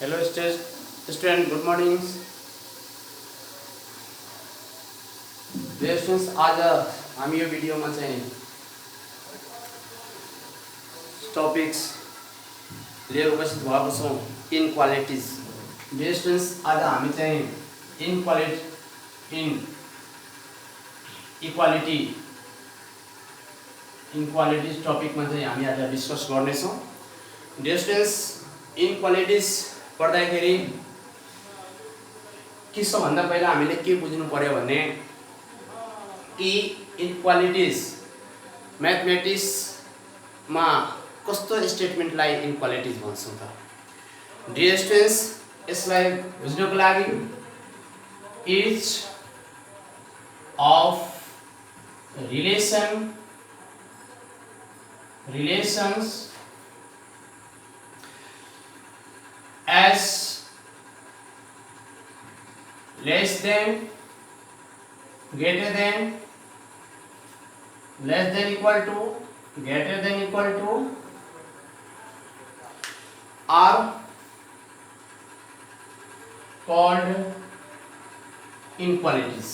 Hello student, good morning. Students, आज हामी यो भिडियोमा चाहिँ टपिक्स लिएर उपस्थित भएको छौँ, इनक्वालिटिज। स्टूडेंट्स, आज हामी चाहिँ इनक्वालिटिज टपिकमा चाहिँ हामी आज डिस्कस गर्नेछौँ। स्टूडेंट्स, इनक्वालिटिज पढ्दाखेरि के छ भन्दा पहिला हामीले के बुझ्नु पर्यो भने कि इनक्वालिटिज म्याथमेटिक्समा कस्तो स्टेटमेन्टलाई इनक्वालिटिज भन्छौँ त। डियर स्टुडेन्ट्स, यसलाई बुझ्नको लागि each of relations as less than, greater than, less than equal to, greater than equal to are called inequalities.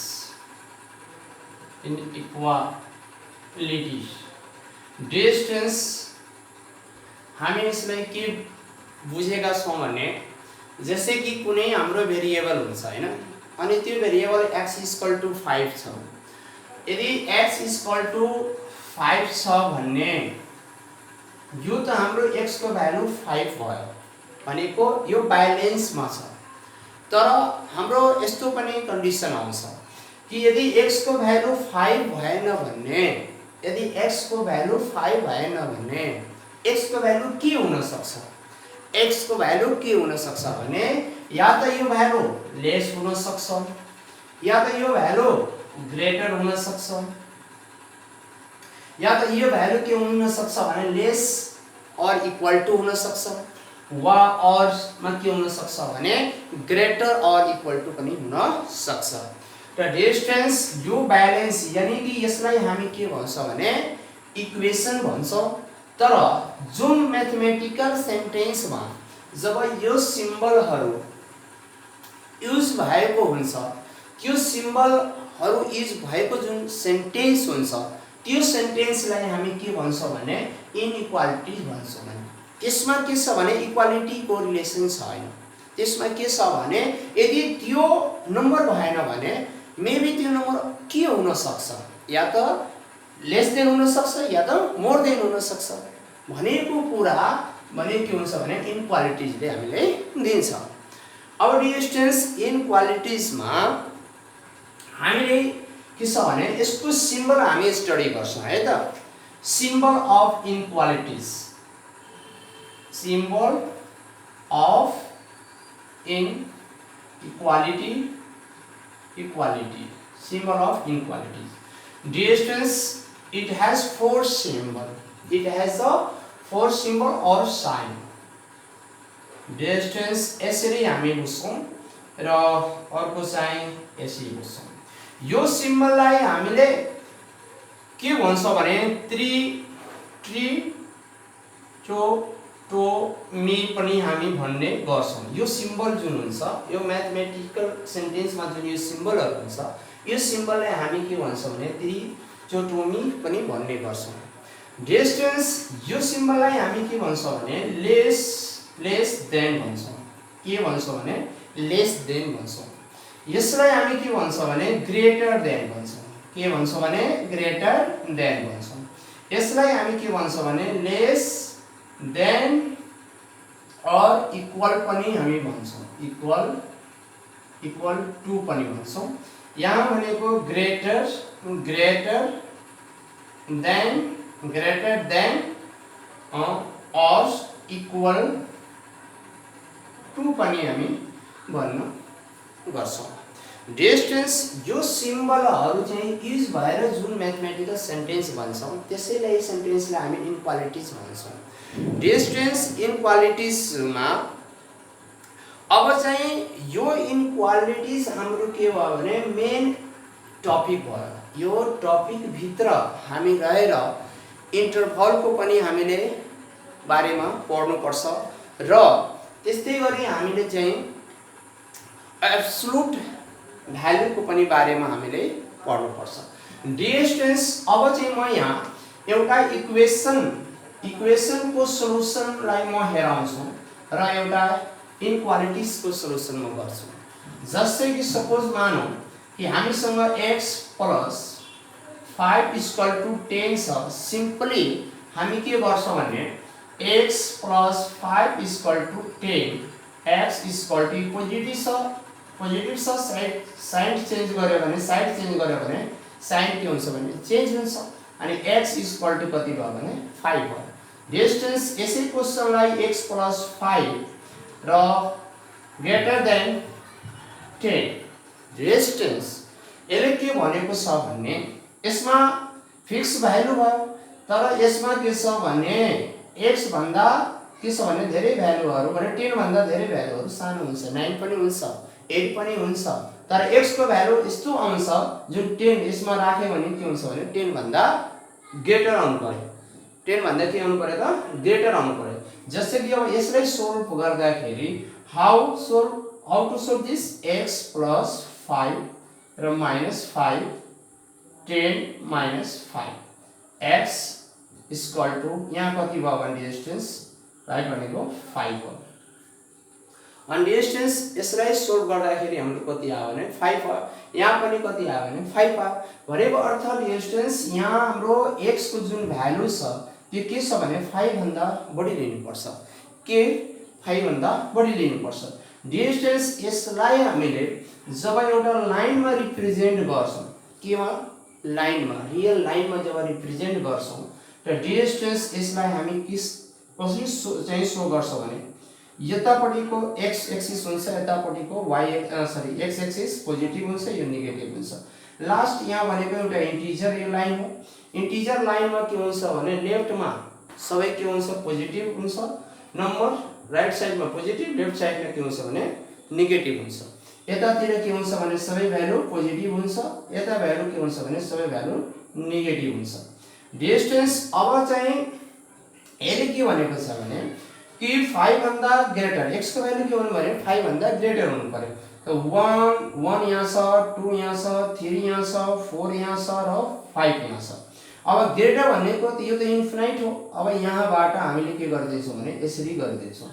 Distance हामी यसलाई के बुझेका छौं भने जैसे कि कुनै हाम्रो भेरिएबल हुन्छ हैन, अनि त्यो भेरिएबल x = 5 छ। यदि x = 5 छ भन्ने यो त हाम्रो x को भ्यालु 5 भयो भनेको यो ब्यालेन्समा छ। तर हाम्रो यस्तो पनि कन्डिसन आउँछ कि यदि x को भ्यालु 5 भएन भन्ने, यदि x को भ्यालु 5 भएन भने x को भ्यालु के हुन सक्छ? x को भ्यालु के हुन सक्छ भने या त यो भ्यालु लेस हुन सक्छ, या त यो भ्यालु ग्रेटर हुन सक्छ, या त यो भ्यालु के हुन सक्छ भने लेस और इक्वल टु हुन सक्छ, वा और मा के हुन सक्छ भने ग्रेटर और इक्वल टु पनि हुन सक्छ। र डिस्टेंस यो ब्यालेन्स यानी कि यसलाई हामी के भन्छ भने इक्वेसन भन्छौं। तर जुन म्याथमेटिकल सेन्टेन्समा जब यो सिम्बलहरु युज भएको हुन्छ, त्यो सिम्बलहरु युज भएको जुन सेन्टेन्स हुन्छ, त्यो सेन्टेन्सलाई हामी के भन्छौं भने इनइक्वालिटी भन्छौं। त्यसमा के छ भने इक्वालिटी को रिलेसन छैन। त्यसमा के छ भने यदि त्यो नम्बर भएन भने मेबी त्यो नम्बर के हुन सक्छ, या त लेस देन हुन सक्छ, या त मोर देन हुन सक्छ। भनेको कुरा भने के हुन्छ भने इनक्वालिटिजले हामीले दिन्छ। अब डिस्टेंस इनक्वालिटिजमा हामीले के छ भने यसको सिम्बल हामी स्टडी गर्छौं है त। Symbol of inequalities, symbol of inequality, symbol of inequalities. Dear students, it has 4 symbol. It has a 4 symbol or sign. Dear students, यसरी हामी बुझ्छौं र अर्को चाहिँ यसरी बुझ्छौं। यो सिम्बललाई हामीले के भन्छ भने ट्रिटोमी पनि हामी भन्ने गर्छौं। यो सिम्बल जुन हुन्छ, यो म्याथमेटिकल सेन्टेन्समा जुन यो सिम्बलहरु हुन्छ, यो सिम्बललाई हामी के भन्छौं भने ट्रिटोमी पनि भन्ने गर्छौं। डिस्टेंस यो सिम्बललाई हामी के भन्छौं भने लेस देन भन्छौं। के भन्छौं भने लेस देन भन्छौं। यसलाई हामी के भन्छौं भने ग्रेटर देन भन्छौं। के भन्छौं भने ग्रेटर देन भन्छौं। यसलाई हामी के भन्छौं भने लेस देन और इक्वल पनि हामी भन्छौं। इक्वल टु पनि भन्छौं। यहाँ भनेको ग्रेटर देन और इक्वल टु पनि हामी भन्न गर्छौं। डिस्टेंस यो सिम्बलहरु चाहिँ युज भएर जुन म्याथमेटिकल सेन्टेन्स भन्छौं, त्यसैलाई सेन्टेन्सलाई हामी इनक्वालिटिज भन्छौं। डिस्टेंस इनक्वालिटिजमा अब चाहिँ यो इनक्वालिटिज हाम्रो के भयो भने मेन टपिक भयो। यो टपिक भित्र हामी गएर इन्टरभल को पनि हामीले बारेमा पढ्नु पर्छ र त्यस्तै गरी हामीले चाहिँ एब्सोल्युट भ्यालुको पनि बारेमा हामीले पढ्नुपर्छ। डियर स्टुडेन्ट्स, अब चाहिँ म यहाँ एउटा इक्वेसनको सोलुसनलाई म हेराउँछु र एउटा इनक्वालिटिजको सोलुसन म गर्छु। जस्तै कि सपोज मानौँ कि हामीसँग x + 5 = 10 छ। सिम्पली हामी के गर्छौँ भने x + 5 = 10, x = पोजिटिभ छ, साइड चेन्ज गर्यो भने साइन के हुन्छ भने चेन्ज हुन्छ अनि x = कति भयो भने 5 भयो। डिस्टेन्स यसै क्वेशनलाई x + 5 र ग्रेटर देन 10 डिस्टेन्स यसले के भनेको छ भने यसमा फिक्स भ्यालु भयो, तर यसमा के छ भने x भन्दा के छ भने धेरै भ्यालुहरु भने 10 भन्दा धेरै भ्यालुहरु सानो हुन्छ, 9 पनि हुन्छ, 8 पनि हुन्छ, तर x को भ्यालु यस्तो आउँछ जुन 10 यसमा राखे भने के हुन्छ भने 10 भन्दा ग्रेटर आउनु पर्यो। 10 भन्दा के आउनु पर्यो त ग्रेटर आउनु पर्यो। जस्तै कि अब यसलाई सोल्भ गर्दाखेरि how to solve this x + 5 र -5 10 - 5 x = यहाँ कति भयो भने डिस्टेन्स राइट भनेको 5 हो। अनि डिस्टेन्स यसलाई सोल्भ गर्दाखेरि हाम्रो कति आयो भने 5 भयो। यहाँ पनि कति आयो भने 5 आयो। भनेको अर्थ डिस्टेन्स यहाँ हाम्रो x को जुन भ्यालु छ त्यो के छ भने 5 भन्दा बढी लिनुपर्छ। के 5 भन्दा बढी लिनुपर्छ। डिस्टेन्स यसलाई हामीले जब एउटा लाइनमा रिप्रेजेन्ट गर्छौं, केमा लाइनमा, रियल लाइनमा जब रिप्रेजेन्ट गर्छौं र डिस्टेन्स यसलाई हामी कसरी चाहिँ शो गर्छौं भने यतापटिको x एक्सिस हुन्छ, यतापटिको x एक्सिस पोजिटिभ हुन्छ, यो नेगेटिभ हुन्छ। लास्ट यहाँ भनेको एउटा इन्टिजर यो लाइन हो। इन्टिजर लाइनमा के हुन्छ भने लेफ्टमा सबै के हुन्छ पोजिटिभ हुन्छ, नम्बर राइट साइडमा पोजिटिभ, लेफ्ट साइडमा के हुन्छ भने नेगेटिभ हुन्छ। यतातिर के हुन्छ भने सबै भ्यालु पोजिटिभ हुन्छ, यता भ्यालु के हुन्छ भने सबै भ्यालु नेगेटिभ हुन्छ। डिस्टेन्स अब चाहिँ यसले के भनेको छ भने कि 5 भन्दा ग्रेटर x को भ्यालु के हुनु पर्यो 5 भन्दा ग्रेटर हुनु पर्यो। त 1 यहाँ छ, 2 यहाँ छ, 3 यहाँ छ, 4 यहाँ छ र 5 यहाँ छ। अब ग्रेटर भनेको यो त इन्फिनाइट हो। अब यहाँबाट हामीले के गर्दै छौं भने यसरी गर्दै छौं।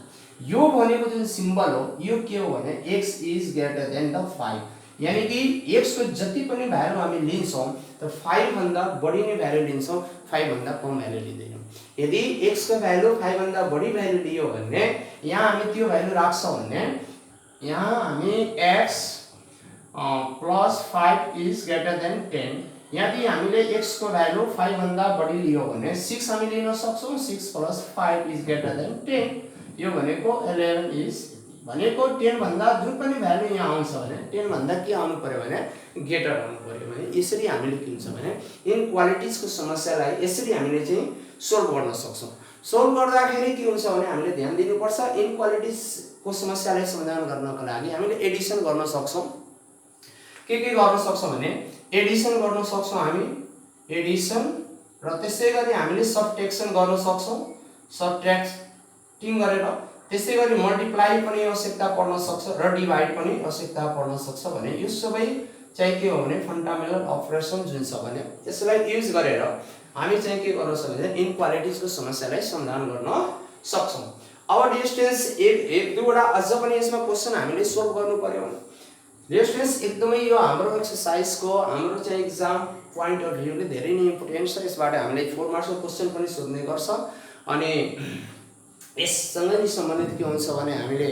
यो भनेको जुन सिम्बल हो यो के हो भने x is greater than the 5, यानी कि x को जति पनि भ्यालु हामी लिन्छौं त 5 भन्दा बढी नै भ्यालु लिन्छौं, 5 भन्दा कम भ्यालु लिदैनौं। यदि x को भ्यालु 5 भन्दा बढी भ्यालु लियो भने यहाँ हामी त्यो भ्यालु राख्छौं भने यहाँ हामी x + 5 इज ग्रेटर देन 10। यदि हामीले x को भ्यालु 5 भन्दा बढी लियो भने 6 हामी लिन सक्छौं, 6 + 5 इज ग्रेटर देन 10। यो भनेको 11 इज भनेको 10 भन्दा जुन पनि भ्यालु यहाँ आउँछ भने 10 भन्दा के आउनु पर्यो भने ग्रेटर आउनु पर्यो। भने यसरी हामीले के हुन्छ भने इनक्वालिटिजको समस्यालाई यसरी हामीले चाहिँ सोल्भ गर्न सक्छौं। सोल्भ गर्दाखेरि के हुन्छ भने हामीले ध्यान दिनुपर्छ इनक्वालिटिजको समस्यालाई समाधान गर्नको लागि हामीले एडिसन गर्न सक्छौं। के गर्न सक्छौं भने एडिसन गर्न सक्छौं हामी, एडिसन र त्यसै गरी हामीले सबट्र्याक्सन गर्न सक्छौं, सबट्र्याक्टिङ गरेर त्यसै गरी मल्टिप्लाई पनि आवश्यकता पर्न सक्छ र डिभाइड पनि आवश्यकता पर्न सक्छ। भने यो सबै चाहिँ के हो भने फन्डामेन्टल अपरेसन जुन छ भने यसलाई युज गरेर हामी चाहिँ के गर्न सक्छौं भने इनक्वालिटिजको समस्यालाई समाधान गर्न सक्छौं। अब डिस्टेन्स एक दुईवटा अझ पनि यसमा क्वेशन हामीले सोल्भ गर्नु पर्यो। डिस्टेन्स एकदमै यो हाम्रो एक्सरसाइजको हाम्रो चाहिँ एक्जाम पोइन्ट अफ भ्यूले धेरै नै इम्पोर्टेन्ट छ। यसबाट हामीले 4 मार्क्सको क्वेशन पनि सोध्ने गर्छ अनि यससँग नि सम्बन्धित के हुन्छ भने हामीले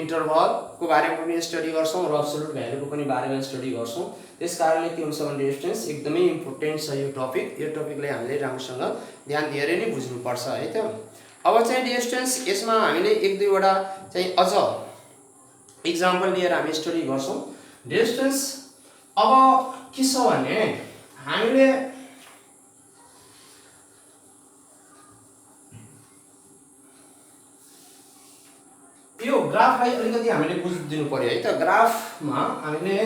इन्टरभलको बारेमा पनि स्टडी गर्छौं र एब्सोल्युट भ्यालुको पनि बारेमा स्टडी गर्छौं। त्यसकारणले के हुन्छ भने डिस्टेन्स एकदमै इम्पोर्टेन्ट छ यो टपिक। यो टपिकलाई हामीले राम्रोसँग ध्यान दिएर नै बुझ्नु पर्छ है त। अब चाहिँ डिस्टेन्स यसमा हामीले एक दुईवटा चाहिँ अझ एक्जाम्पल लिएर हामी स्टडी गर्छौं। डिस्टेन्स अब के छ भने हामीले यो ग्राफलाई अलिकति हामीले बुझिदिनु पर्यो है त। ग्राफमा हामीले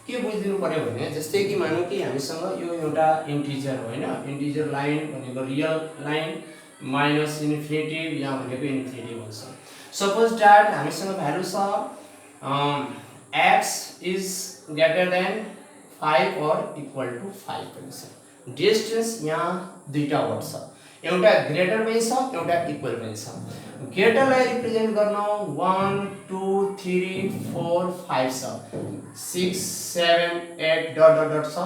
के बुझिदिनु पर्यो भने जस्तै कि मानौं कि हामीसँग यो एउटा इन्टिजर हो हैन, इन्टिजर लाइन भनेको रियल लाइन माइनस इन्फिनिटी यहाँ भनेको इन्फिनिटी हुन्छ। सपोज दैट हामीसँग भ्यालु छ x इज ग्रेटर देन 5 और इक्वल टू 5 पनि छ। डिस्टेन्स यहाँ दुईटा वर्ड छ, एउटा ग्रेटर पनि छ एउटा इक्वल पनि छ। ग्रेटरलाई रिप्रेजेन्ट गर्न 1 2 3 4 5 छ, 6 7 8 डट डट डट छ।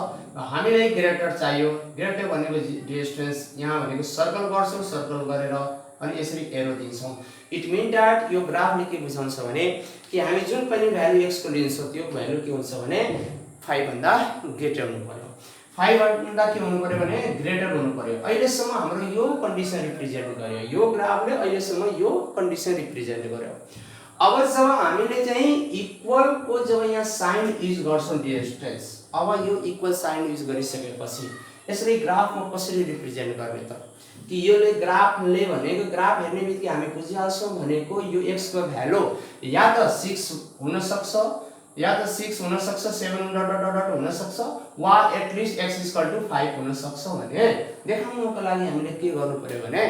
हामीलाई ग्रेटर चाहियो। ग्रेटर भनेको डिस्टेन्स यहाँ भनेको सर्कल गर्छौं, सर्कल गरेर अनि यसरी एरो दिन्छौं। इट मीन दैट यो ग्राफले के बुझाउँछ भने कि हामी जुन पनि भ्यालु x को लिन्छौं त्यो भ्यालु के हुन्छ भने 5 भन्दा ग्रेटर हुनु पर्यो। 5 भन्दा के हुनु पर्यो भने ग्रेटर हुनु पर्यो। अहिलेसम्म हाम्रो यो कन्डिसन रिप्रेजेन्ट गर्यो, यो ग्राफले अहिलेसम्म यो कन्डिसन रिप्रेजेन्ट गर्यो। अब जब हामीले चाहिँ इक्वल को जब यहाँ साइन युज गर्छौं डिस्टेन्स, अब यो इक्वल साइन युज गरिसकेपछि यसले ग्राफमा कसरी रिप्रेजेन्ट गर्ने त कि योले ग्राफले भनेको ग्राफ हेर्ने बित्तिकै हामी बुझिहाल्छौं भनेको यो x को भ्यालु या त 6 हुन सक्छ या त 6 हुन सक्छ, 7 डट डट डट हुन सक्छ वा एटलिस्ट x 5 हुन सक्छ भने देखाउनको लागि हामीले के गर्नु पर्यो भने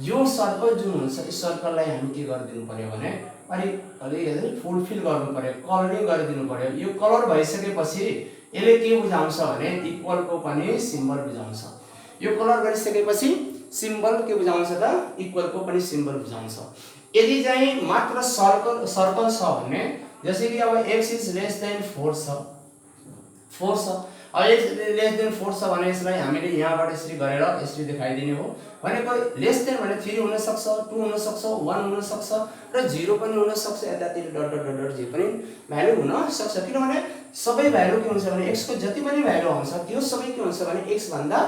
यो सर्कल जुन हुन्छ यस सर्कललाई हामी के गरिदिनु पर्यो भने अलि फुलफिल गर्नु पर्यो, कलरिङ गरिदिनु पर्यो। यो कलर भइसकेपछि यसले के बुझाउँछ भने इक्वल को पनि सिम्बल बुझाउँछ। यो कलर गरिसकेपछि सिम्बल के बुझाउँछ त इक्वल को पनि सिम्बल बुझाउँछ। यदि चाहिँ मात्र सर्कल छ भने जैसे कि अब x इज लेस देन 4 छ, 4 छ। अब x लेस देन 4 छ भने यसलाई हामीले यहाँबाट यसरी गरेर यसरी देखाइदिने हो भनेको लेस देन भने 3 हुन सक्छ, 2 हुन सक्छ, 1 हुन सक्छ र 0 पनि हुन सक्छ, यतातिर डट डट डट डट जे पनि भ्यालु हुन सक्छ। किनभने सबै भ्यालु के हुन्छ भने x को जति पनि भ्यालु आउँछ त्यो सबै के हुन्छ भने x भन्दा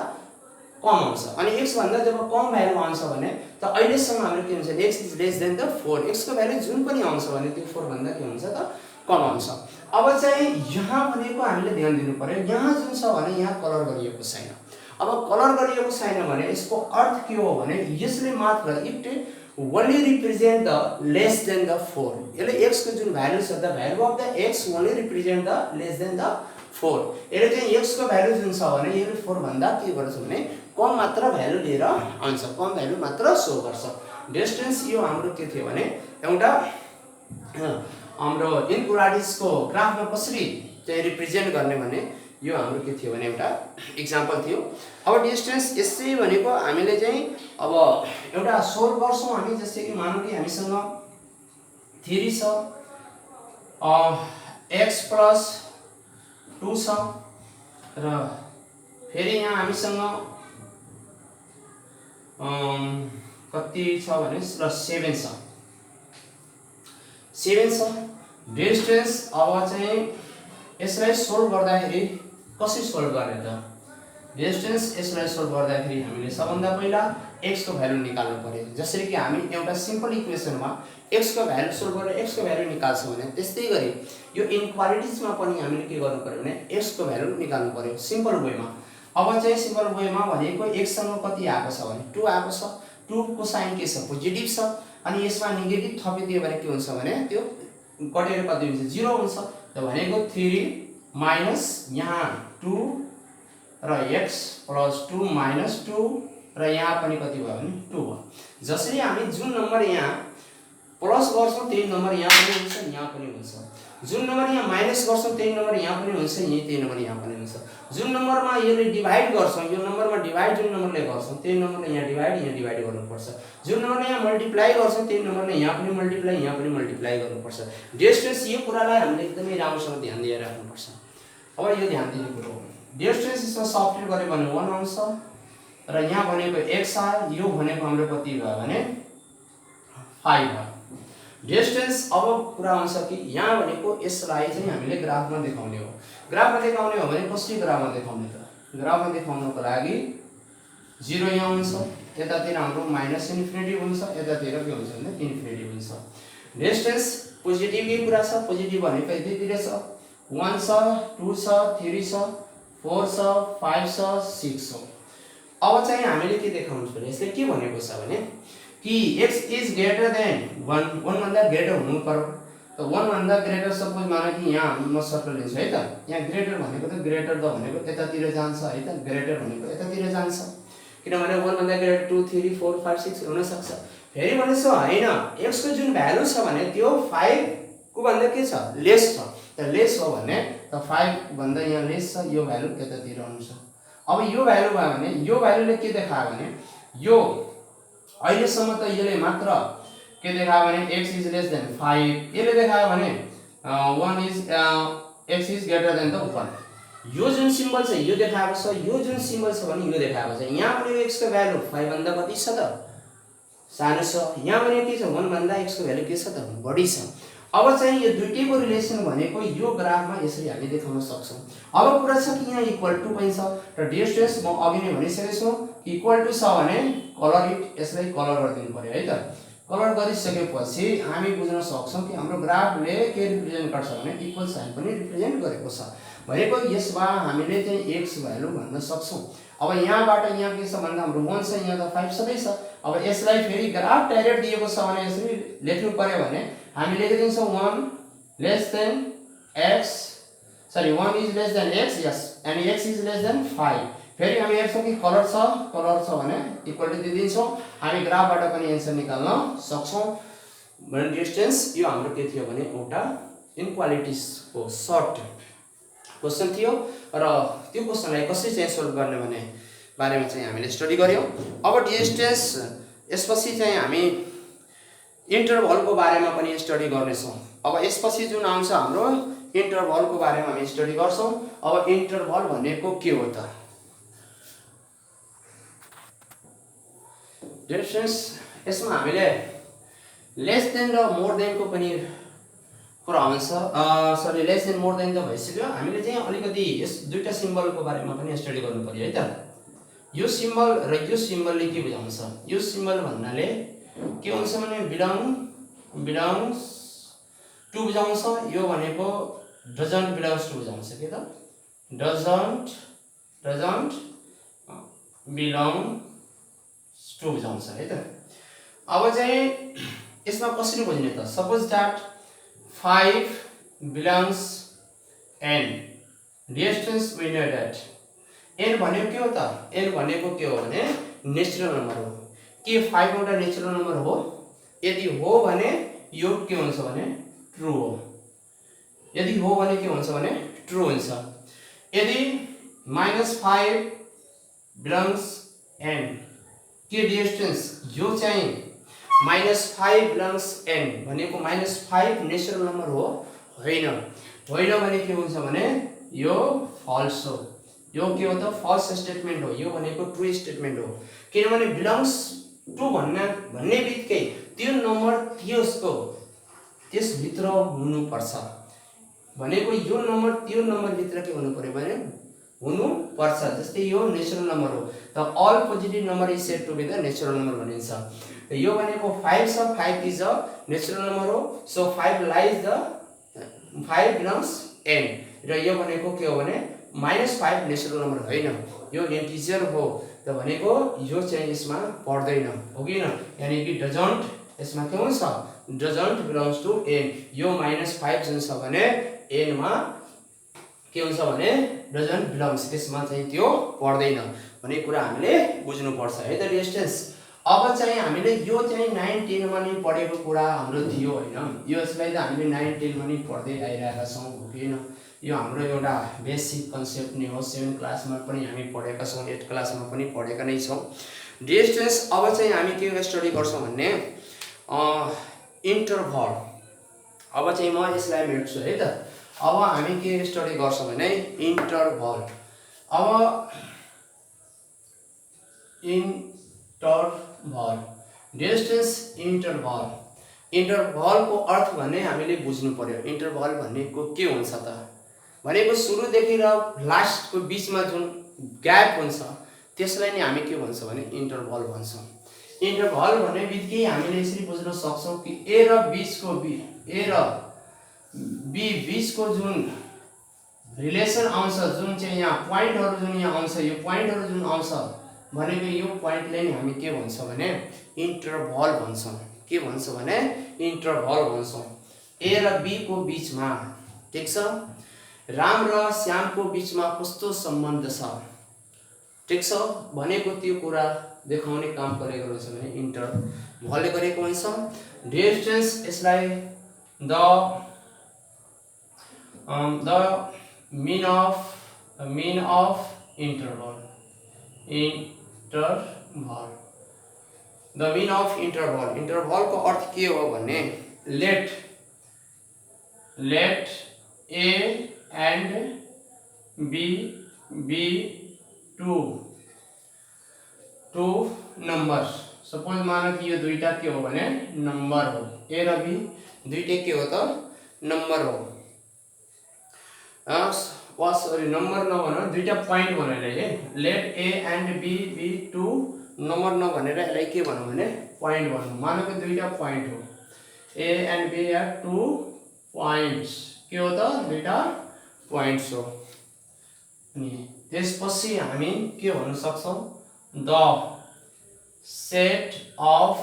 कम आउँछ। अनि x भन्दा जब कम भ्यालु आउँछ भने त अहिलेसम्म हाम्रो के हुन्छ x is less than the 4, x को भ्यालु जुन पनि आउँछ भने त्यो 4 भन्दा के हुन्छ त कम आउँछ। अब चाहिँ यहाँ भनेको हामीले ध्यान दिनु पर्यो, यहाँ जुन छ भने यहाँ कलर गरिएको छैन। अब कलर गरिएको छैन भने यसको अर्थ के हो भने यसले मात्र it only represent the less than the 4, यसले x को जुन भ्यालु छ the value of the x only represent the less than the 4। यसले चाहिँ x को भ्यालु जुन छ भने यसले 4 भन्दा के गर्छ भने कम मात्र भ्यालु लिएर आउँछ, कम भ्यालु मात्र शो गर्छ। डिस्टेन्स यो हाम्रो के थियो भने एउटा हाम्रो इनक्वालिटिज को ग्राफमा कसरी चाहिँ रिप्रेजेन्ट गर्ने भने यो हाम्रो के थियो भने एउटा एक्जाम्पल थियो। अब डिस्टेन्स यसै भनेको हामीले चाहिँ अब एउटा सोल्भ गर्छौं हामी। जस्तै कि मानौं कि हामीसँग 3 छ, x प्लस 2 छ र फेरि यहाँ हामीसँग कति छ भने 7 छ, 7 छ। डिस्टेन्स अब चाहिँ यसलाई सोल्भ गर्दाखेरि कसरी सोल्भ गर्ने त डिस्टेन्स यसलाई सोल्भ गर्दाखेरि हामीले सबभन्दा पहिला x को भ्यालु निकाल्नु पर्यो। जसरी कि हामी एउटा सिम्पल इक्वेसनमा x को भ्यालु सोल्भ गरेर x को भ्यालु निकाल्छौं भने त्यस्तै गरी यो इनक्वालिटिजमा पनि हामीले के गर्नु पर्यो भने x को भ्यालु निकाल्नु पर्यो सिम्पल वेमा। अब चाहिँ सिम्पल वेमा भनेको x सँग कति आएको छ भने 2 आएको छ, 2 को साइन के छ पोजिटिभ छ अनि यसमा नेगेटिभ थपिदियो भने के हुन्छ भने त्यो कटेर कति हुन्छ 0 हुन्छ। त भनेको 3 माइनस यहाँ 2 र x प्लस 2 माइनस 2 र यहाँ पनि कति भयो भने 2 भयो। जसरी हामी जुन नम्बर यहाँ प्लस गर्छौं त्यही नम्बर यहाँ पनि हुन्छ, यहाँ पनि हुन्छ। जुन नम्बर यहाँ माइनस गर्छौं त्यही नम्बर यहाँ पनि हुन्छ, त्यही नम्बर यहाँ पनि हुन्छ। जुन नम्बरमा यसले डिभाइड गर्छौं यो नम्बरमा डिभाइड जुन नम्बरले गर्छौं त्यही नम्बरले यहाँ डिभाइड गर्नुपर्छ। जुन नम्बरले यहाँ मल्टिप्लाई गर्छौं त्यही नम्बरले यहाँ पनि मल्टिप्लाई गर्नुपर्छ। डिस्टेन्स यो कुरालाई हामीले एकदमै राम्रोसँग ध्यान दिएर राख्नुपर्छ। अब यो ध्यान दिने कुरा हो। डिस्टेन्स यसमा सब्स्टिट्युट गर्यो भने 1 आउँछ र यहाँ भनेको x आयो, यो भनेको हाम्रो कति भयो भने 5 भयो। डिस्टेन्स अब कुरा आउँछ कि यहाँ भनेको यसलाई चाहिँ हामीले ग्राफमा देखाउने हो। ग्राफमा देखाउने हो भने कसरी ग्राफमा देखाउने त ग्राफमा देखाउनको लागि 0 यहाँ हुन्छ, यतातिर हाम्रो माइनस इन्फिनिटी हुन्छ, यतातिर के हुन्छ भने इन्फिनिटी हुन्छ। डिस्टेन्स पोजिटिभ के कुरा छ, पोजिटिभ भनेको यतितिर छ 1 छ, 2 छ, 3 छ, 4 छ, 5 छ, 6 छ। अब चाहिँ हामीले के देखाउनु पर्यो यसले के भनेको छ भने कि x इज ग्रेटर देन 1 भन्दा ग्रेटर हुनु पर्यो। त 1 भन्दा ग्रेटर सपोज मानौं कि यहाँ म सर्कल लिन्छु है त, यहाँ ग्रेटर भनेको त ग्रेटर द भनेको यतातिर जान्छ है त, ग्रेटर भनेको यतातिर जान्छ। किनभने 1 भन्दा ग्रेटर 2 3 4 5 6 हुन सक्छ। फेरि भनेछु हैन x को जुन भ्यालु छ भने त्यो 5 को भन्दा के छ लेस छ। त लेस हो भने त 5 भन्दा यहाँ लेस छ, यो भ्यालु यतातिर हुन्छ। अब यो भ्यालु भयो भने यो भ्यालुले के देखायो भने यो अहिलेसम्म त यसले मात्र के देखायो भने x इज लेस देन 5, यसले देखायो भने 1 is x is greater than the 1। यो जुन सिम्बल छ यो देखाएको छ, यो जुन सिम्बल छ भने यो देखाएको छ। यहाँ पनि x को भ्यालु 5 भन्दा कति छ त सानो छ, यहाँ पनि के छ 1 भन्दा x को भ्यालु के छ त बढी छ। अब चाहिँ यो दुईटैको रिलेसन भनेको यो ग्राफमा यसरी हामी देखाउन सक्छौं। अब कुरा छ कि यहाँ इक्वल टु पनि छ र डियर स्टुडेन्ट्स म अघि नै भनिसकेको छु इक्वल टु छ भने कलर इट, यसलाई कलर गरिदिनु पर्यो है त। कलर गरिसकेपछि हामी बुझ्न सक्छौं कि हाम्रो ग्राफले के रिप्रेजेन्ट गर्छ भने इक्वल साइन पनि रिप्रेजेन्ट गरेको छ। भनेको यसमा हामीले चाहिँ x भ्यालु भन्न सक्छौं। अब यहाँबाट यहाँ के छ भन्दा हाम्रो 1 छ, यहाँ त 5 सबै छ। अब यसलाई फेरि ग्राफ डाइरेक्ट दिएको छ भने यसरी लेख्नु पर्यो भने हामी लेखिदिन्छौं 1 less than x, sorry 1 is less than x, yes, and x is less than 5। फेरि हामी हेर्छौं कि कलर छ भने इक्वल टु दिन्छौं। हामी ग्राफबाट पनि आन्सर निकाल्न सक्छौं। भने डिस्टेन्स यो हाम्रो के थियो भने एउटा इनक्वालिटिज को सर्ट क्वेशन थियो र त्यो क्वेशनलाई कसरी चाहिँ सोल्भ गर्ने भन्ने बारेमा चाहिँ हामीले स्टडी गर्यौं। अब डिस्टेन्स यसपछि चाहिँ हामी इन्टरभलको बारेमा पनि स्टडी गर्नेछौं। अब यसपछि जुन आउँछ हाम्रो इन्टरभलको बारेमा हामी स्टडी गर्छौं। अब इन्टरभल भनेको के हो त डिस्टेन्स, यसमा हामीले लेस देन र मोर देन को पनि कुरा हुन्छ। Sorry less than more than त भइसक्यो। हामीले चाहिँ अलिकति यस दुईटा सिम्बलको बारेमा पनि स्टडी गर्नु पर्यो है त। यो सिम्बल र यो सिम्बलले के बुझाउँछ, यो सिम्बल भन्नाले के हुन्छ भने बिलोंग्स टु बुझाउँछ, यो भनेको डजन्ट बिलोंग्स टु बुझाउँछ के त डजन्ट बिलोंग टु बुझाउँछ है त। अब चाहिँ यसमा कसरी बुझ्ने त, suppose that 5 belongs n, distance we know that n भनेको के हो त, n भनेको के हो भने नेचुरल नम्बर हो। के 5 एउटा नेचुरल नम्बर हो? यदि हो भने यो के हुन्छ भने ट्रू हो। यदि हो भने के हुन्छ भने ट्रू हुन्छ। यदि -5 बिलोंग्स n के डिस्टेन्स यो चाहिँ -5 बिलोंग्स n भनेको -5 नेचुरल नम्बर हो होइन भने के हुन्छ भने यो फल्स हो। यो के हो त फल्स स्टेटमेन्ट हो। यो भनेको ट्रू स्टेटमेन्ट हो। किनभने बिलोंग्स टु भन्ने बित्तिकै त्यो नम्बर त्यस भित्र हुनु पर्छ। भनेको यो नम्बर त्यो नम्बर भित्र के हुनु पर्यो भने हुनु पर्छ। जस्तै यो नेचुरल नम्बर हो त all positive number is said to be the natural number भनिन्छ। यो भनेको 5 छ, 5 इज अ नेचुरल नम्बर हो। सो 5 बिलोंग्स n र यो भनेको के हो भने -5 नेचुरल नम्बर होइन, यो इन्टिजर हो। त भनेको यो चाहिँ यसमा पर्दैन हो कि न, यानी कि डजन्ट यसमा के हुन्छ डजन्ट बिलोंग्स टु n। यो -5 जुन छ भने n मा के हुन्छ भने डजन्ट बिलोंग्स, त्यसमा चाहिँ त्यो पर्दैन भन्ने कुरा हामीले बुझ्नु पर्छ है त डिस्टेन्स। अब चाहिँ हामीले यो चाहिँ 9 10 मा नि पढेको कुरा हाम्रो थियो हैन। यसलाई त हामीले 9 10 मा नि पढ्दै आइरहेका छौं हो कि न। यो हाम्रो एउटा बेसिक कन्सेप्ट नै हो। 7 क्लासमा पनि हामी पढेका छौं, 8 क्लासमा पनि पढेका नै छौं डिस्टेन्स। अब चाहिँ हामी के स्टडी गर्छौं भन्ने इन्टरभल। अब चाहिँ म यसलाई मेट्छु है त। अब हामी के स्टडी गर्छौं भने इन्टरभल। अब इन्टरभल डिस्टेन्स इन्टरभल को अर्थ भन्ने हामीले बुझ्नु पर्यो। इन्टरभल भनेको के हुन्छ त भनेको सुरुदेखि र लास्टको बीचमा जुन ग्याप हुन्छ त्यसलाई नै हामी के भन्छ भने इन्टरभल भन्छौं। इन्टरभल भन्ने बित्तिकै हामीले यसरी बुझ्न सक्छौं कि ए र बी बीचको जुन रिलेसन आउँछ, जुन चाहिँ यहाँ पोइन्टहरु जुन यहाँ आउँछ, यो पोइन्टहरु जुन आउँछ भनेको यो पोइन्टलाई नै हामी के भन्छ भने इन्टरभल भन्छौं। के भन्छ भने इन्टरभल भन्छौं। ए र बी को बीचमा, ठीक छ, राम र श्याम को बीचमा कस्तो सम्बन्ध छ ठिक छ, भनेको त्यो कुरा देखाउने काम गरेको रहेछ भने इन्टरभलले गरेको हुन्छ। डियर स्टुडेन्ट्स, यसलाई the mean of interval the mean of interval को अर्थ के हो भने let a and b be two numbers। Suppose मानौ कि यो दुईटा के हो भने नम्बर हो, ए र बी दुईटै के हो त नम्बर हो। सरी नंबर नभन, दुईटा पॉइंट भनेर है, let A and B be two number नभनेर यसलाई के भनौं भने पॉइंट भनौं। मानौ कि दुईटा पॉइंट हो, A and B are two points, के हो त दुईटा पॉइंट्स हो। अनि त्यसपछि हामी के भन्न सक्छौं, the set of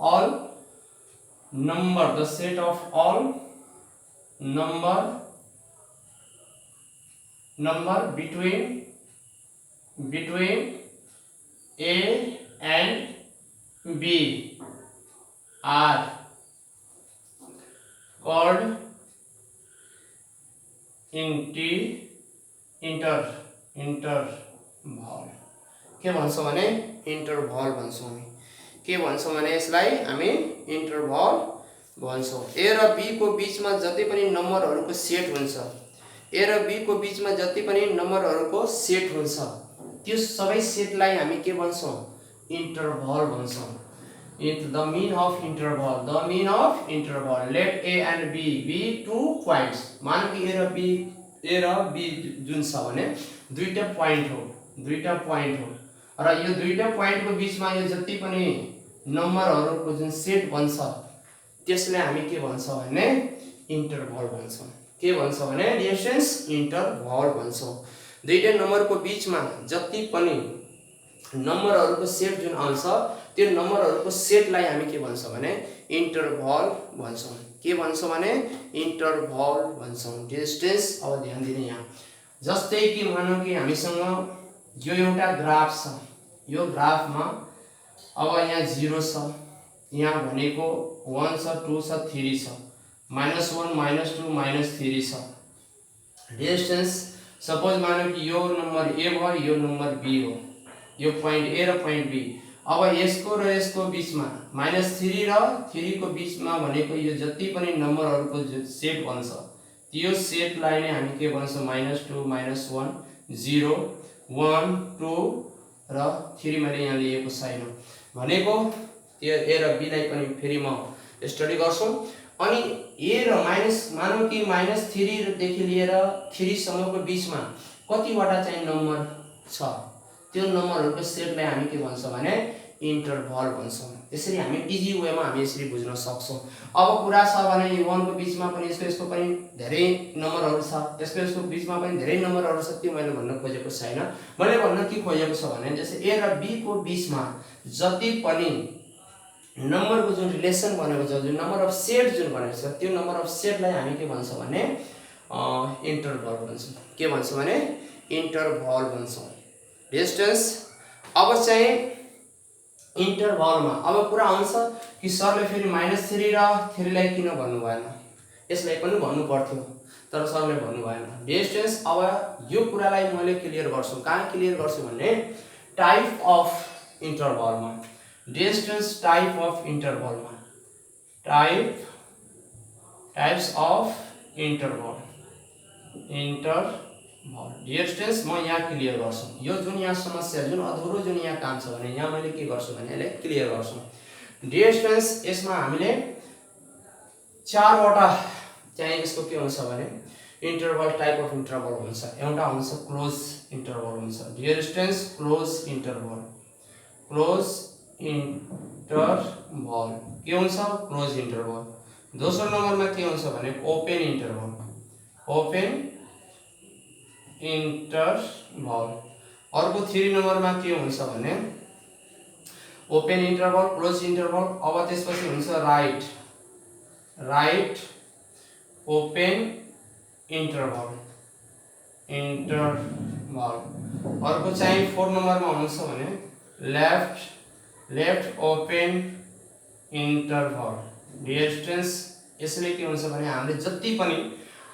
all number between a and b are called interval। के भन्छौं भने इन्टरभल भन्छौं हामी। के भन्छौं भने यसलाई हामी इन्टरभल भन्छौं। ए र बी को बीचमा जति पनि नम्बरहरुको सेट हुन्छ, ए र बी को बीचमा जति पनि नम्बरहरुको सेट हुन्छ, त्यो सबै सेटलाई हामी के भन्छौं, इन्टरभल भन्छौं। The mean of interval let a and b be two points। मान कि ए र बी जुन छ भने दुईटा पॉइंट हो र यो दुईटा पॉइंट को बीचमा यो जति पनि नम्बरहरुको जुन सेट बन्छ त्यसले हामी के भन्छौं भने इन्टरभल भन्छौं। के भन्छौं भने डिस्टेन्स इन्टरभल भन्छौं। दुईटा नम्बरको बीचमा जति पनि नम्बरहरुको सेट जुन आउँछ त्यो नम्बरहरुको सेटलाई हामी के भन्छौं भने इन्टरभल भन्छौं। के भन्छौं भने इन्टरभल भन्छौं। डिस्टेन्स अब ध्यान दिने यहाँ, जस्तै कि मानौ कि हामीसँग यो एउटा ग्राफ छ, यो ग्राफमा अब यहाँ 0 छ, यहाँ भनेको 1 छ, 2 छ, 3 छ, -1 -2 -3 छ। डिस्टेन्स सपोज मानौ कि यो नम्बर ए भयो, यो नम्बर बी हो, यो पॉइंट ए र पॉइंट बी। अब यसको र यसको बीचमा -3 र 3 को बीचमा भनेको यो जति पनि नम्बरहरुको सेट बन्छ त्यो सेटलाई नै हामी के भन्छौं, -2 -1 0 1 2 र 3 मैले यहाँ लिएको छैन भनेको त्यो ए र बी लाई पनि फेरि म स्टडी गर्छौं। अनि ए र मानौ कि -3 देखि लिएर 3 सम्मको बीचमा कतिवटा चाहिँ नम्बर छ, त्यो नम्बरहरुको सेटलाई हामी के भन्छौं भने इन्टरभल भन्छौं। यसरी हामी इजी वेमा हामी यसरी बुझ्न सक्छौं। अब कुरा छ भने यो 1 को बीचमा पनि यसको पनि धेरै नम्बरहरु छ, यसको बीचमा पनि धेरै नम्बरहरु छ, त्यो मैले भन्न खोजेको छैन। मैले भन्न के खोजेको छ भने जस्तै ए र बी को बीचमा जति पनि नम्बरको जुन रिलेसन बनेको छ, जुन नम्बर अफ सेट जुन बनेको छ, त्यो नम्बर अफ सेटलाई हामी के भन्छौं भने इन्टरभल भन्छौं। के भन्छौं भने इन्टरभल भन्छौं। डिस्टेन्स अब चाहिँ इन्टरभलमा अब कुरा आउँछ कि सरले फेरि -3 र 3 लाई किन भन्नु भएन, यसलाई पनि भन्नु पर्थ्यो तर सरले भन्नु भएन। डिस्टेन्स अब यो कुरालाई मैले क्लियर गर्छु। कहाँ क्लियर गर्छु भने टाइप अफ इन्टरभलमा। डिस्टेन्स टाइप अफ इन्टरभलमा, टाइप्स अफ इन्टरभल डिस्टेन्स म यहाँ क्लियर गर्छु। यो जुन यहाँ समस्या, जुन अधुरो जुन यहाँ काम छ भने यहाँ मैले के गर्छु भने यसलाई क्लियर गर्छु। डिस्टेन्स यसमा हामीले 4 वटा चाहिँ यसको के हुन्छ भने इन्टरभल टाइप अफ इन्टरभल हुन्छ। एउटा हुन्छ क्लोज इन्टरभल हुन्छ। डिस्टेन्स क्लोज इन्टरभल के हुन्छ क्लोज इन्टरभल। दोस्रो नम्बरमा के हुन्छ भने ओपन इन्टरभल अर्को 3 नम्बरमा के हुन्छ भने ओपन इन्टरभल क्लोज इन्टरभल। अब त्यसपछि हुन्छ राइट ओपन इन्टरभल इन्टरभल। अर्को चाहिँ 4 नम्बरमा आउँछ भने left open interval. Dear students, यसले के हुन्छ भने हामीले जति पनि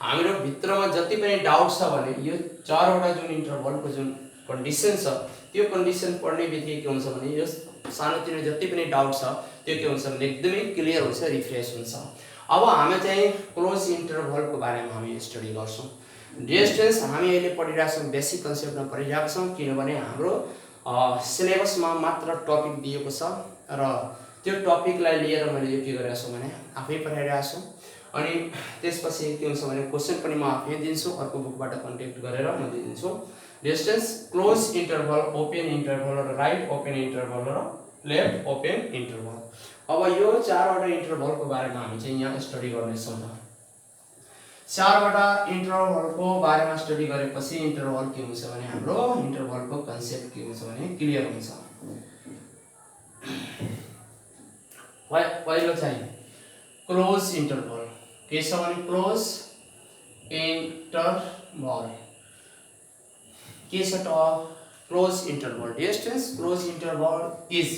हाम्रो भित्रमा जति पनि डाउट छ भने यो चारवटा जुन इन्टरभलको जुन कन्डिसन छ त्यो कन्डिसन पढ्ने बित्तिकै के हुन्छ भने यो सानोतिनो जति पनि डाउट छ त्यो के हुन्छ भने एकदमै क्लियर हुन्छ, रिफ्रेस हुन्छ। अब हामी चाहिँ क्लोज इन्टरभलको बारेमा हामी स्टडी गर्छौँ। डियर स्टुडेन्ट्स, हामी अहिले पढिरहेको छौँ, बेसिक कन्सेप्टमा पढिरहेको छौँ, किनभने हाम्रो सिलेबसमा मात्र टपिक दिएको छ र त्यो टपिकलाई लिएर मैले यो के गरिरहेको छु भने आफै पढाइरहेको छु। अनि त्यसपछि के हुन्छ भने क्वेसन पनि म आफै दिन्छु, अर्को बुकबाट कन्ट्याक्ट गरेर म दिन्छु। Distance, close interval, open interval र राइट ओपन इन्टरभल र लेफ्ट ओपन इन्टरभल। अब यो चारवटा इन्टरभलको बारेमा हामी चाहिँ यहाँ स्टडी गर्नेछौँ। चारवटा इन्टरभलको बारेमा स्टडी गरेपछि इन्टरभल के हुन्छ भने हाम्रो इन्टरभलको कन्सेप्ट के हुन्छ भने क्लियर हुन्छ। पहिलो चाहिँ क्लोज इन्टरभल के छ भने क्लोज इन्टरभल के छ त close interval. Dear students, close interval is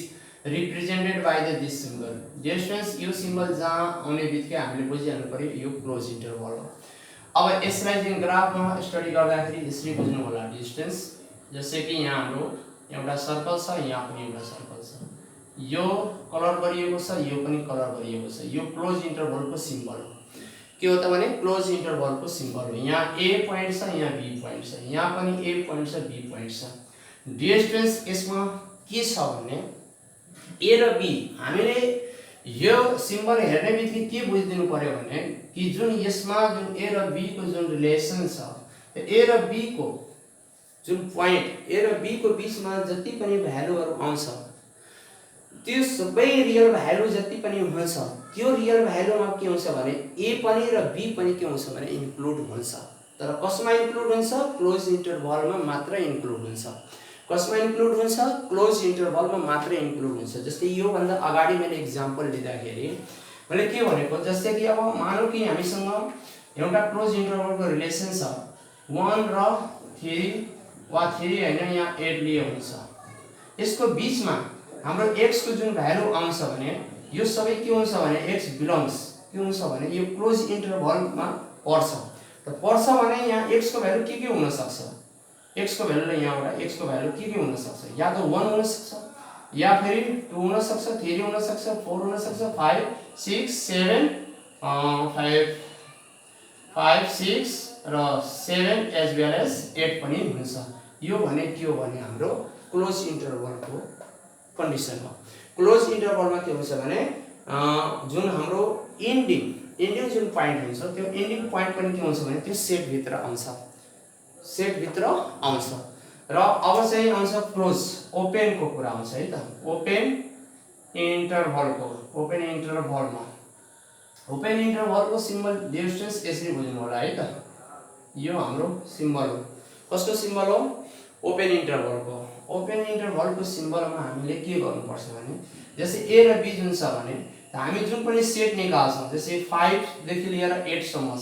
represented by this symbol. Dear students, यो सिम्बल जहाँ आउने बित्तिकै हामीले बुझिहाल्नु पर्यो यो क्लोज इन्टरभल हो। अब यसलाई चाहिँ ग्राफमा स्टडी गर्दाखेरि यसरी बुझ्नु होला। डियर स्टुडेन्ट्स, जस्तै कि यहाँ हाम्रो एउटा सर्कल छ, यहाँ पनि एउटा सर्कल छ, यो कलर गरिएको छ, यो पनि कलर गरिएको छ, यो क्लोज इन्टरभलको सिम्बल हो। के हो त भने क्लोज इन्टरभलको सिम्बल हो। यहाँ ए पोइन्ट छ, यहाँ बी पोइन्ट छ, यहाँ पनि ए पोइन्ट छ, बी पोइन्ट छ। डियर स्टुडेन्ट्स, यसमा के छ भने ए र बी हामीले यो सिम्बल हेर्ने बित्तिकै के बुझिदिनु पर्यो भने कि जुन यसमा जुन ए र बी को जुन रिलेसन छ, ए र बी को जुन पोइन्ट ए र बी को बीचमा जति पनि भ्यालुहरु आउँछ त्यो सबै रियल भ्यालु जति पनि हुन्छ त्यो रियल भ्यालुमा के हुन्छ भने ए पनि र बी पनि के हुन्छ भने इन्क्लुड हुन्छ। तर कसमा इन्क्लुड हुन्छ? क्लोज इन्टरभलमा मात्र इन्क्लुड हुन्छ। कसमा इन्क्लुड हुन्छ? क्लोज इन्टरभलमा मात्र इन्क्लुड हुन्छ। जस्तै यो भन्दा अगाडि मैले एक्जाम्पल लिँदाखेरि मैले के भनेको, जस्तै कि अब मानौ कि हामीसँग एउटा क्लोज इन्टरभलको रिलेसन छ 1 र 3 वा 3 हैन यहाँ 8 लिए हुन्छ। यसको बीचमा हाम्रो x को जुन भ्यालु आउँछ भने यो सबै के हुन्छ भने x बिलोंग्स के हुन्छ भने यो क्लोज इन्टरभलमा पर्छ। त पर्छ भने यहाँ x को भ्यालु के हुन सक्छ? x को भ्यालु यहाँबाट x को भ्यालु के हुन सक्छ? या त 1 हुन सक्छ, या फेरि 2 हुन सक्छ, 3 हुन सक्छ, 4 हुन सक्छ, 5 6 7 5 6 र 7 एज वेल एज 8 पनि हुन्छ। यो भने के हो भने हाम्रो क्लोज इन्टरभलको कन्डिसन हो। क्लोज इन्टरभलमा के हुन्छ भने जुन हाम्रो एन्डिङ जुन पोइन्ट हुन्छ त्यो एन्डिङ पोइन्ट पनि के हुन्छ भने त्यो सेट भित्र आउँछ, र अब चाहिँ आउँछ क्लोज ओपन को कुरा आउँछ है त। ओपन इन्टरभलको सिम्बल डियर स्टुडेन्ट्स यसरी बुझ्नु होला है त। यो हाम्रो सिम्बल हो। कस्तो सिम्बल हो? ओपन इन्टरभलको सिम्बलमा हामीले के गर्नुपर्छ भने जस्तै ए र बी जुन छ भने हामी जुन पनि सेट निकाल्छौँ, जस्तै 5 देखि लिएर 8 सम्म छ,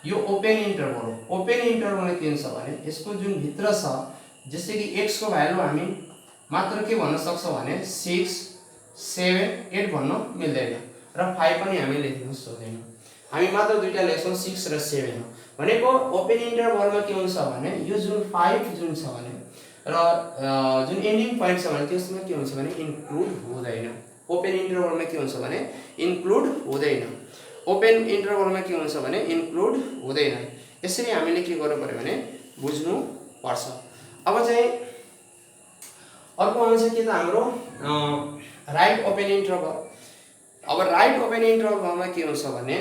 यो ओपन इन्टरभल हो। ओपन इन्टरभलमा के हुन्छ भने यसको जुन भित्र छ, जस्तै कि x को भ्यालु हामी मात्र के भन्न सक्छौँ भने 6 7 8 भन्न मिल्दैन र 5 पनि हामी लेख्न सक्दैनौँ। हामी मात्र दुईटा लेख्छौँ 6 र 7 हो भनेको। ओपन इन्टरभलमा के हुन्छ भने यो जुन 5 जुन छ भने र जुन एन्डिङ पोइन्ट छ भने त्यसमा के हुन्छ भने इन्क्लुड हुँदैन। ओपन इन्टरभलमा के हुन्छ भने इन्क्लुड हुँदैन। यसरी हामीले के गर्नु पर्यो भने बुझ्नु पर्छ। अब चाहिँ अर्को आउँछ के त हाम्रो राइट ओपन इन्टरभल। अब राइट ओपन इन्टरभलमा के हुन्छ भने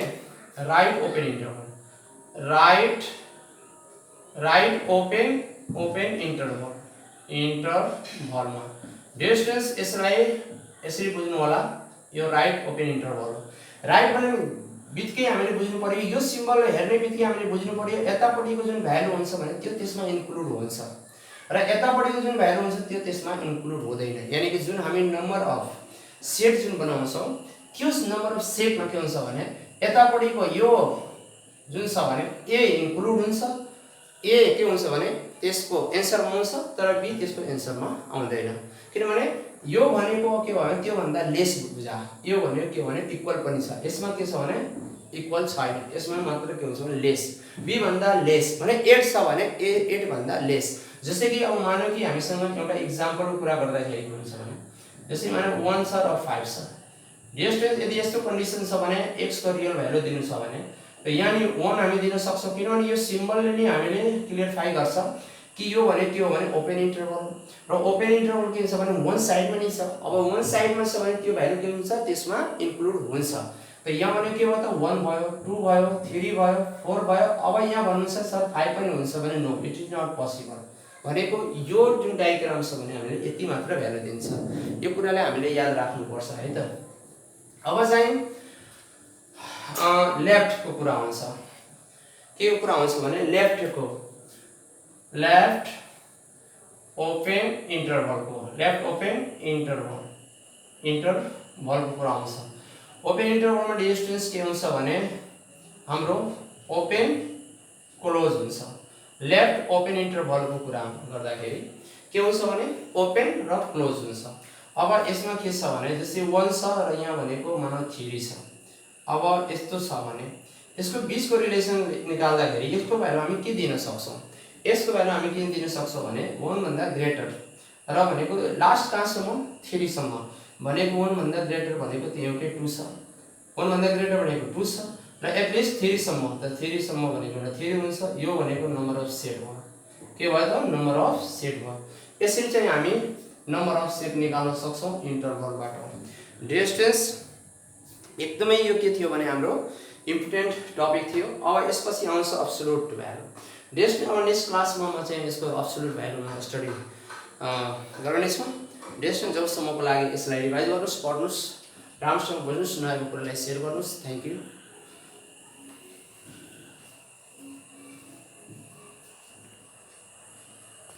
राइट ओपन इन्टरभलमा डियर स्टुडेन्ट्स यसलाई यसरी बुझ्नु होला। यो राइट ओपन इन्टरभल हो। राइट भने बित्तिकै हामीले बुझ्नु पर्यो, यो सिम्बल हेर्ने बित्तिकै हामीले बुझ्नु पर्यो यतापट्टिको जुन भ्यालु हुन्छ भने त्यो त्यसमा इन्क्लुड हुन्छ र यतापट्टिको जुन भ्यालु हुन्छ त्यो त्यसमा इन्क्लुड हुँदैन। यानी कि जुन हामी नम्बर अफ सेट जुन बनाउँछौँ त्यो नम्बर अफ सेटमा के हुन्छ भने यतापट्टिको यो जुन छ भने ए इन्क्लुड हुन्छ, ए के हुन्छ भने त्यसको एन्सरमा आउँछ तर बी त्यसको एन्सरमा आउँदैन किनभने यो भनेको के भयो भने त्यो भन्दा लेस बुझा यो भनेको के भने इक्वल पनि छ यसमा के छ भने इक्वल छैन यसमा मात्र के हुन्छ भने लेस बी भन्दा लेस भने 8 छ भने ए 8 भन्दा लेस जस्तै कि अब मानौ कि हामीसँग एउटा एक्जाम्पलको कुरा गर्दाखेरि के हुन्छ भने जस्तै मानौ 1 छ र 5 छ डियर यदि यस्तो कन्डिसन छ भने x को रियल भ्यालु दिनु छ भने यहाँ नि 1 हामी दिन सक्छौं किनभने यो सिम्बलले नि हामीले क्लियरफाई गर्छ कि यो भने के हो भने ओपन इन्टरभल र ओपन इन्टरभल के छ भने वन साइडमा नि छ अब वन साइडमा छ भने त्यो भ्यालु के हुन्छ त्यसमा इन्क्लुड हुन्छ त यहाँ भने के भयो त 1 भयो 2 भयो 3 भयो 4 भयो अब यहाँ भन्नुहुन्छ सर 5 पनि हुन्छ भने no it is not possible भनेको यो जुन डायग्राम छ भने हामीले यति मात्र भ्यालु दिन्छ यो कुरालाई हामीले याद राख्नु पर्छ है त अब चाहिँ लेफ्ट को कुरा आउँछ के को कुरा आउँछ भने लेफ्ट ओपन इन्टरभल को कुरा आउँछ ओपन इन्टरभलमा डिस्टेन्स के हुन्छ भने हाम्रो ओपन क्लोज हुन्छ लेफ्ट ओपन इन्टरभल को कुरा गर्दाखेरि के हुन्छ भने ओपन र क्लोज हुन्छ अब यसमा के छ भने जस्तै 1 छ र यहाँ भनेको मानौ 3 छ अब यस्तो छ भने यसको बीचको रिलेसन निकाल्दाखेरि यसको भ्यालु हामी के दिन सक्छौं यसको भ्यालु हामी के दिन सक्छौं भने 1 भन्दा ग्रेटर र भनेको लास्ट कहाँसम्म 3 सम्म भनेको 1 भन्दा ग्रेटर भनेको त्यो एउटै 2 छ 1 भन्दा ग्रेटर भनेको 2 छ र एटलिस्ट 3 सम्म त 3 सम्म भनेको 3 हुन्छ यो भनेको नम्बर अफ सेट हो के भयो त नम्बर अफ सेट भयो यसरी चाहिँ हामी नम्बर अफ सेट निकाल्न सक्छौं इन्टरभलबाट डिस्टेन्स एकदमै यो के थियो भने हाम्रो इम्पोर्टेन्ट टपिक थियो अब यसपछि आउँछ अब्सोल्युट भ्यालु डिस्टेन्स अब नेक्स्ट क्लासमा म चाहिँ यसको अब्सोल्युट भ्यालुमा स्टडी गर्नेछु डिस्टेन्स जबसम्मको लागि यसलाई रिभाइज गर्नुस् पढ्नुस् राम्रोसँग बुझ्नुस् नयाँ कुरालाई शेयर गर्नुस् थ्यांक यू